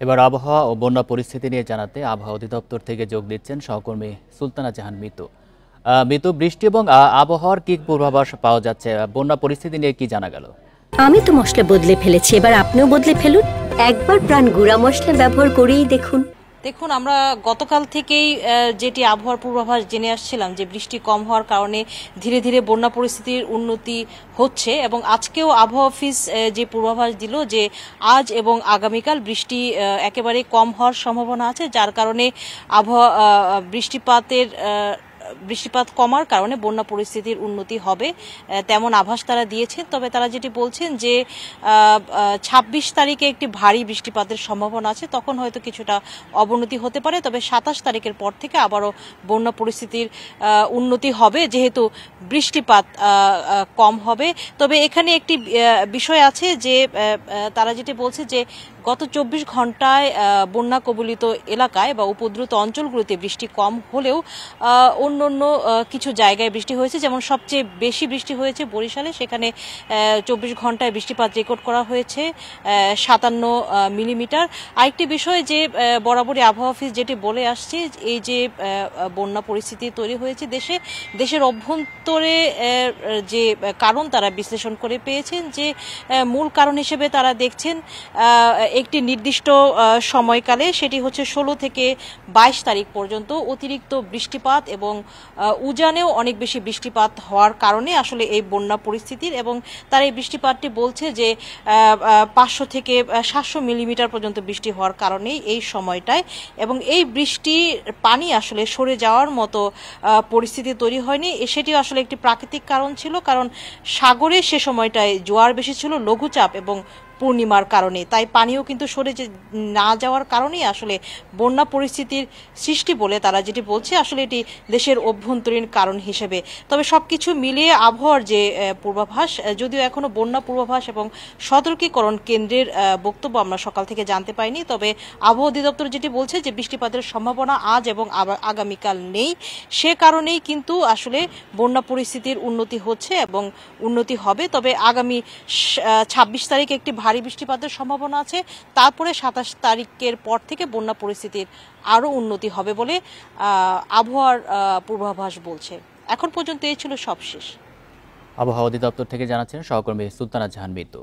এবার আবহাওয়া ও বন্যা পরিস্থিতি নিয়ে জানাতে আবহাওয়া অধিদপ্তর থেকে যোগ দিচ্ছেন সহকর্মী সুলতানা জাহান মিতু। মিতু, বৃষ্টি এবং আবহাওয়ার কি পূর্বাভাস পাওয়া যাচ্ছে? বন্যা পরিস্থিতি নিয়ে কি জানা গেল? আমি তো মশলা বদলে ফেলেছি, এবার আপনিও বদলে ফেলুন। একবার প্রাণ গুঁড়া মশলা ব্যবহার করেই দেখুন। দেখুন, আমরা গতকাল থেকেই যেটি আবহাওয়ার পূর্বাভাস জেনে আসছিলাম যে বৃষ্টি কম হওয়ার কারণে ধীরে ধীরে বন্যা পরিস্থিতির উন্নতি হচ্ছে, এবং আজকেও আবহাওয়া অফিস যে পূর্বাভাস দিল যে আজ এবং আগামীকাল বৃষ্টি একেবারে কম হওয়ার সম্ভাবনা আছে, যার কারণে আবহাওয়া বৃষ্টিপাত কমার কারণে বন্যা পরিস্থিতির উন্নতি হবে তেমন আভাস তারা দিয়েছেন। তবে তারা যেটি বলছেন যে ২৬ তারিখে একটি ভারী বৃষ্টিপাতের সম্ভাবনা আছে, তখন হয়তো কিছুটা অবনতি হতে পারে। তবে ২৭ তারিখের পর থেকে আবারও বন্যা পরিস্থিতির উন্নতি হবে, যেহেতু বৃষ্টিপাত কম হবে। তবে এখানে একটি বিষয় আছে যে তারা যেটি বলছে যে গত ২৪ ঘন্টায় বন্যা কবলিত এলাকায় বা উপদ্রুত অঞ্চলগুলোতে বৃষ্টি কম হলেও অন্য কিছু জায়গায় বৃষ্টি হয়েছে। যেমন সবচেয়ে বেশি বৃষ্টি হয়েছে বরিশালে, সেখানে ২৪ ঘন্টায় বৃষ্টিপাত রেকর্ড করা হয়েছে ৫৭ মিলিমিটার। আরেকটি বিষয় যে বরাবরই আবহাওয়া অফিস যেটি বলে আসছে, এই যে বন্যা পরিস্থিতি তৈরি হয়েছে দেশের অভ্যন্তরে, যে কারণ তারা বিশ্লেষণ করে পেয়েছেন, যে মূল কারণ হিসেবে তারা দেখছেন একটি নির্দিষ্ট সময়কালে, সেটি হচ্ছে ১৬ থেকে ২২ তারিখ পর্যন্ত অতিরিক্ত বৃষ্টিপাত এবং উজানেও অনেক বেশি বৃষ্টিপাত হওয়ার কারণে আসলে এই বন্যা পরিস্থিতির, এবং তার এই বৃষ্টিপাতটি বলছে যে ৫০০ থেকে ৭০০ মিলিমিটার পর্যন্ত বৃষ্টি হওয়ার কারণেই এই সময়টায়, এবং এই বৃষ্টির পানি আসলে সরে যাওয়ার মতো পরিস্থিতি তৈরি হয়নি। সেটিও আসলে একটি প্রাকৃতিক কারণ ছিল, কারণ সাগরে সে সময়টায় জোয়ার বেশি ছিল, লঘুচাপ এবং পূর্ণিমার কারণে, তাই পানিও কিন্তু সরে না যাওয়ার কারণেই আসলে বন্যা পরিস্থিতির সৃষ্টি বলে তারা যেটি বলছে, আসলে এটি দেশের অভ্যন্তরীণ কারণ হিসেবে। তবে সবকিছু মিলিয়ে আবহাওয়ার যে পূর্বাভাস, যদিও এখনো বন্যা পূর্বাভাস এবং সতর্কীকরণ কেন্দ্রের বক্তব্য আমরা সকাল থেকে জানতে পাইনি, তবে আবহাওয়া অধিদপ্তর যেটি বলছে যে বৃষ্টিপাতের সম্ভাবনা আজ এবং আগামীকাল নেই, সে কারণেই কিন্তু আসলে বন্যা পরিস্থিতির উন্নতি হচ্ছে এবং উন্নতি হবে। তবে আগামী ২৬ তারিখ একটি ভারী বৃষ্টিপাতের সম্ভাবনা আছে, তারপরে ২৭ তারিখের পর থেকে বন্যা পরিস্থিতির আরও উন্নতি হবে বলে আবহাওয়ার পূর্বাভাস বলছে। এখন পর্যন্ত এই ছিল সবশেষ। আবহাওয়া অধিদপ্তর থেকে জানাচ্ছেন সহকর্মী সুলতানা জাহান মিতু।